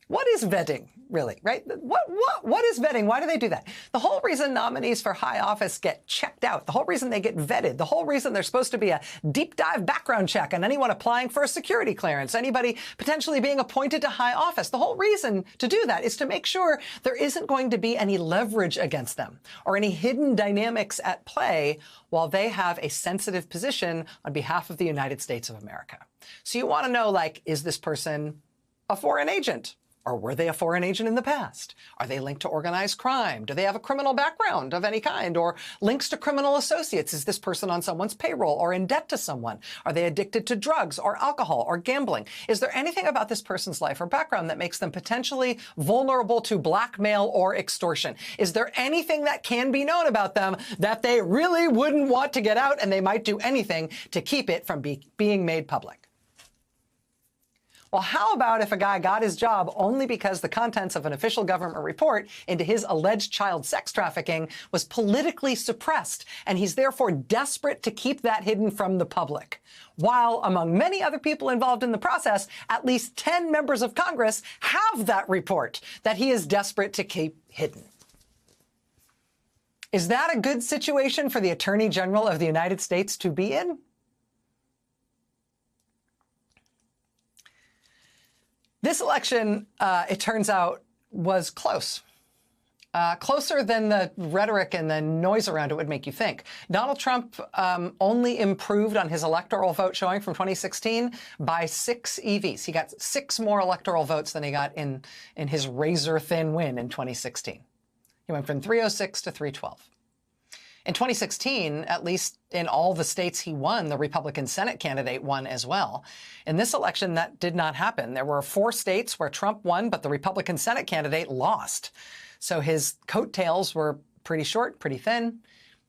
What is vetting, really, right? What is vetting? Why do they do that? The whole reason nominees for high office get checked out, the whole reason they get vetted, the whole reason there's supposed to be a deep dive background check on anyone applying for a security clearance, anybody potentially being appointed to high office, the whole reason to do that is to make sure there isn't going to be any leverage against them or any hidden dynamics at play while they have a sensitive position on behalf of the United States of America. So you want to know, like, is this person a foreign agent? Or were they a foreign agent in the past? Are they linked to organized crime? Do they have a criminal background of any kind or links to criminal associates? Is this person on someone's payroll or in debt to someone? Are they addicted to drugs or alcohol or gambling? Is there anything about this person's life or background that makes them potentially vulnerable to blackmail or extortion? Is there anything that can be known about them that they really wouldn't want to get out and they might do anything to keep it from being made public? Well, how about if a guy got his job only because the contents of an official government report into his alleged child sex trafficking was politically suppressed, and he's therefore desperate to keep that hidden from the public? While, among many other people involved in the process, at least 10 members of Congress have that report that he is desperate to keep hidden. Is that a good situation for the Attorney General of the United States to be in? This election, it turns out, was close. Closer than the rhetoric and the noise around it would make you think. Donald Trump only improved on his electoral vote showing from 2016 by 6 EVs. He got 6 more electoral votes than he got in his razor-thin win in 2016. He went from 306 to 312. In 2016, at least in all the states he won, the Republican Senate candidate won as well. In this election, that did not happen. There were 4 states where Trump won, but the Republican Senate candidate lost. So his coattails were pretty short, pretty thin.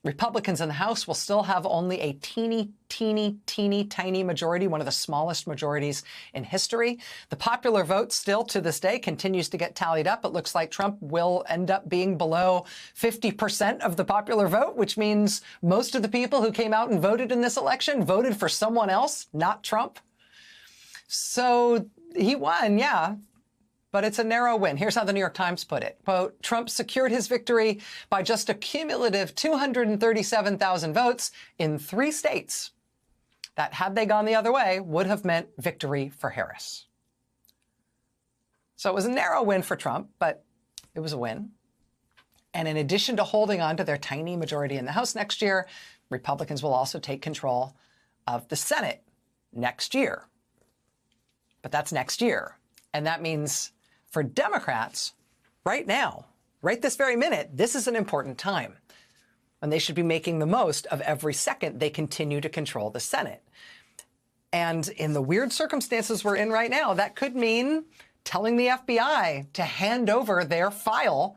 Republicans in the House will still have only a teeny tiny majority, one of the smallest majorities in history. The popular vote still to this day continues to get tallied up. It looks like Trump will end up being below 50% of the popular vote, which means most of the people who came out and voted in this election voted for someone else, not Trump. So he won, yeah. But it's a narrow win. Here's how the New York Times put it. Quote, Trump secured his victory by just a cumulative 237,000 votes in 3 states that, had they gone the other way, would have meant victory for Harris. So it was a narrow win for Trump, but it was a win. And in addition to holding on to their tiny majority in the House next year, Republicans will also take control of the Senate next year. But that's next year. And that means for Democrats, right now, right this very minute, this is an important time. And they should be making the most of every second they continue to control the Senate. And in the weird circumstances we're in right now, that could mean telling the FBI to hand over their file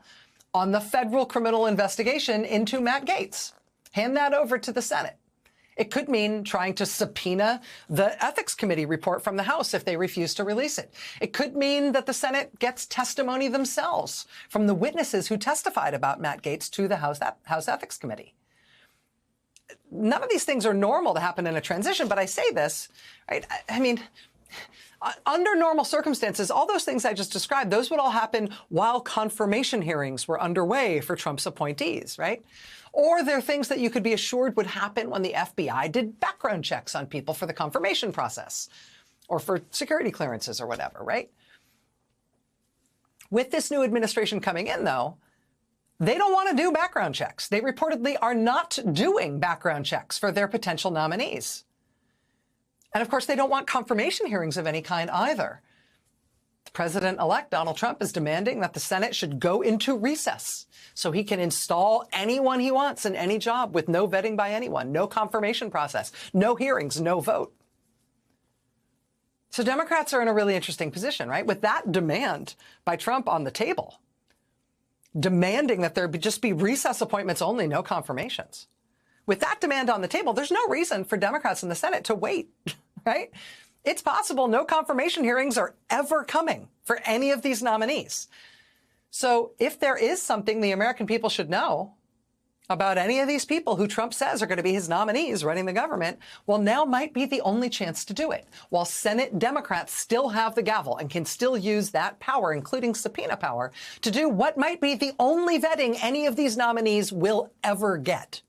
on the federal criminal investigation into Matt Gaetz. Hand that over to the Senate. It could mean trying to subpoena the Ethics Committee report from the House if they refuse to release it. It could mean that the Senate gets testimony themselves from the witnesses who testified about Matt Gaetz to the House Ethics Committee. None of these things are normal to happen in a transition, but I say this, right? I mean, under normal circumstances, all those things I just described, those would all happen while confirmation hearings were underway for Trump's appointees, right? Or they're things that you could be assured would happen when the FBI did background checks on people for the confirmation process or for security clearances or whatever, right? With this new administration coming in, though, they don't want to do background checks. They reportedly are not doing background checks for their potential nominees. And of course, they don't want confirmation hearings of any kind either. President-elect Donald Trump is demanding that the Senate should go into recess so he can install anyone he wants in any job with no vetting by anyone, no confirmation process, no hearings, no vote. So Democrats are in a really interesting position, right? With that demand by Trump on the table, demanding that there just be recess appointments only, no confirmations. With that demand on the table, there's no reason for Democrats in the Senate to wait, right? It's possible no confirmation hearings are ever coming for any of these nominees. So if there is something the American people should know, about any of these people who Trump says are going to be his nominees running the government, well, now might be the only chance to do it. While Senate Democrats still have the gavel and can still use that power, including subpoena power, to do what might be the only vetting any of these nominees will ever get.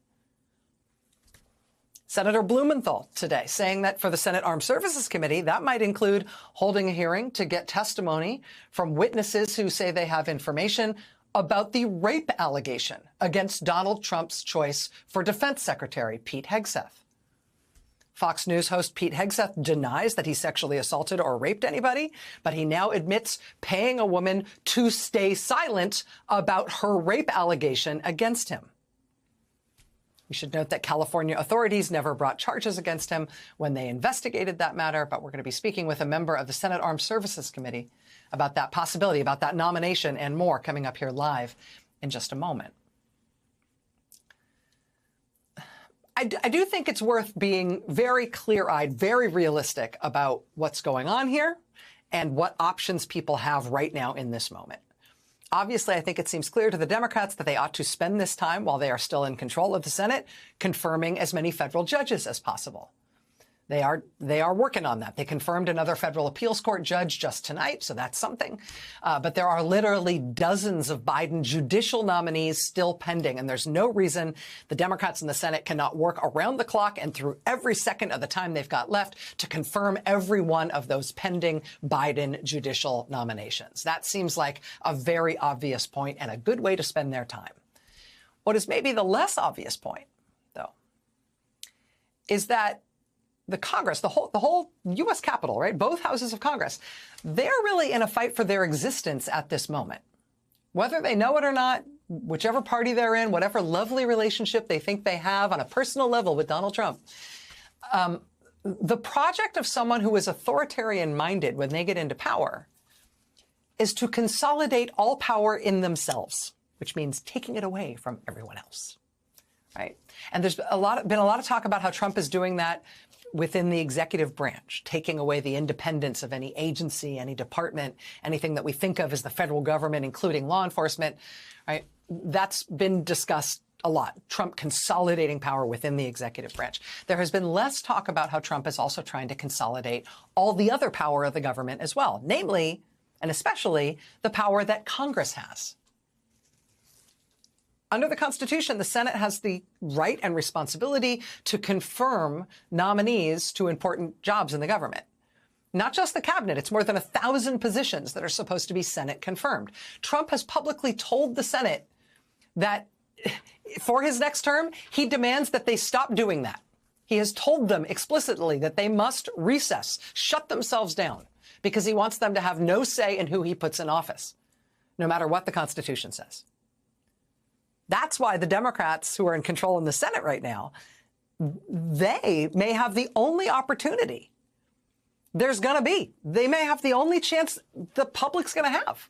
Senator Blumenthal today saying that for the Senate Armed Services Committee, that might include holding a hearing to get testimony from witnesses who say they have information about the rape allegation against Donald Trump's choice for Defense Secretary Pete Hegseth. Fox News host Pete Hegseth denies that he sexually assaulted or raped anybody, but he now admits paying a woman to stay silent about her rape allegation against him. We should note that California authorities never brought charges against him when they investigated that matter, but we're going to be speaking with a member of the Senate Armed Services Committee about that possibility, about that nomination and more coming up here live in just a moment. I do think it's worth being very clear-eyed, very realistic about what's going on here and what options people have right now in this moment. Obviously, I think it seems clear to the Democrats that they ought to spend this time while they are still in control of the Senate, confirming as many federal judges as possible. They are working on that. They confirmed another federal appeals court judge just tonight, so that's something. But there are literally dozens of Biden judicial nominees still pending, and there's no reason the Democrats in the Senate cannot work around the clock and through every second of the time they've got left to confirm every one of those pending Biden judicial nominations. That seems like a very obvious point and a good way to spend their time. What is maybe the less obvious point, though, is that the Congress, the whole U.S. Capitol, right? Both houses of Congress, they're really in a fight for their existence at this moment. Whether they know it or not, whichever party they're in, whatever lovely relationship they think they have on a personal level with Donald Trump, the project of someone who is authoritarian-minded when they get into power is to consolidate all power in themselves, which means taking it away from everyone else, right? And there's been a lot of talk about how Trump is doing that within the executive branch, taking away the independence of any agency, any department, anything that we think of as the federal government, including law enforcement, right? That's been discussed a lot. Trump consolidating power within the executive branch. There has been less talk about how Trump is also trying to consolidate all the other power of the government as well, namely, and especially, the power that Congress has. Under the Constitution, the Senate has the right and responsibility to confirm nominees to important jobs in the government. Not just the cabinet. It's more than 1,000 positions that are supposed to be Senate confirmed. Trump has publicly told the Senate that for his next term, he demands that they stop doing that. He has told them explicitly that they must recess, shut themselves down, because he wants them to have no say in who he puts in office, no matter what the Constitution says. That's why the Democrats who are in control in the Senate right now, they may have the only opportunity they may have the only chance the public's going to have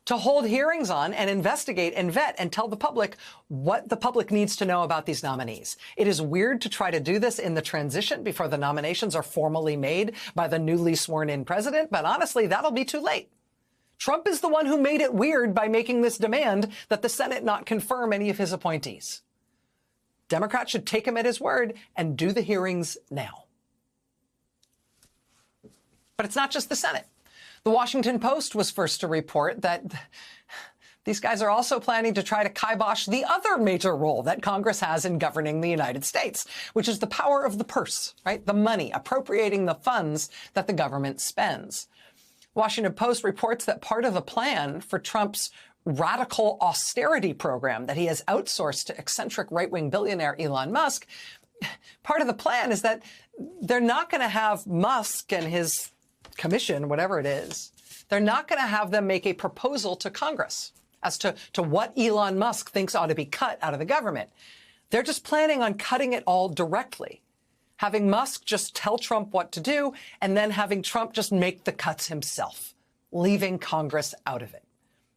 to hold hearings on and investigate and vet and tell the public what the public needs to know about these nominees. It is weird to try to do this in the transition before the nominations are formally made by the newly sworn-in president, but honestly, that'll be too late. Trump is the one who made it weird by making this demand that the Senate not confirm any of his appointees. Democrats should take him at his word and do the hearings now. But it's not just the Senate. The Washington Post was first to report that these guys are also planning to try to kibosh the other major role that Congress has in governing the United States, which is the power of the purse, right? The money, appropriating the funds that the government spends. Washington Post reports that part of the plan for Trump's radical austerity program that he has outsourced to eccentric right-wing billionaire Elon Musk, part of the plan is that they're not going to have Musk and his commission, whatever it is, they're not going to have them make a proposal to Congress as to what Elon Musk thinks ought to be cut out of the government. They're just planning on cutting it all directly, having Musk just tell Trump what to do, and then having Trump just make the cuts himself, leaving Congress out of it,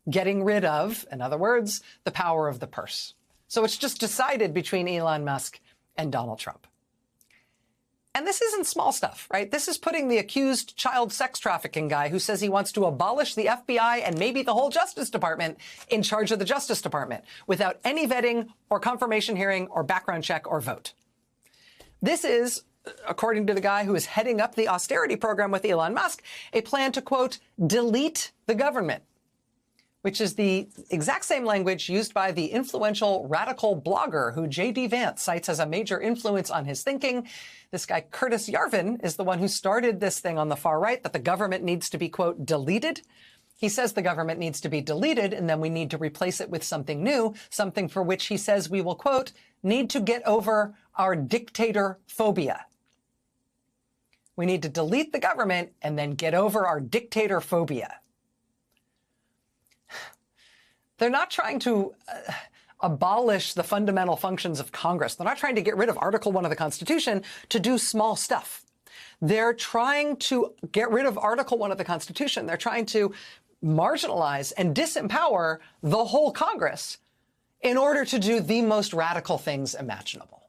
getting rid of, in other words, the power of the purse. So it's just decided between Elon Musk and Donald Trump. And this isn't small stuff, right? This is putting the accused child sex trafficking guy who says he wants to abolish the FBI and maybe the whole Justice Department in charge of the Justice Department without any vetting or confirmation hearing or background check or vote. This is, according to the guy who is heading up the austerity program with Elon Musk, a plan to, quote, delete the government, which is the exact same language used by the influential radical blogger who J.D. Vance cites as a major influence on his thinking. This guy, Curtis Yarvin, is the one who started this thing on the far right, that the government needs to be, quote, deleted. He says the government needs to be deleted, and then we need to replace it with something new, something for which he says we will, quote, need to get over our dictator phobia. We need to delete the government and then get over our dictator phobia. They're not trying to abolish the fundamental functions of Congress. They're not trying to get rid of Article 1 of the Constitution to do small stuff. They're trying to get rid of Article 1 of the Constitution. They're trying to marginalize and disempower the whole Congress in order to do the most radical things imaginable.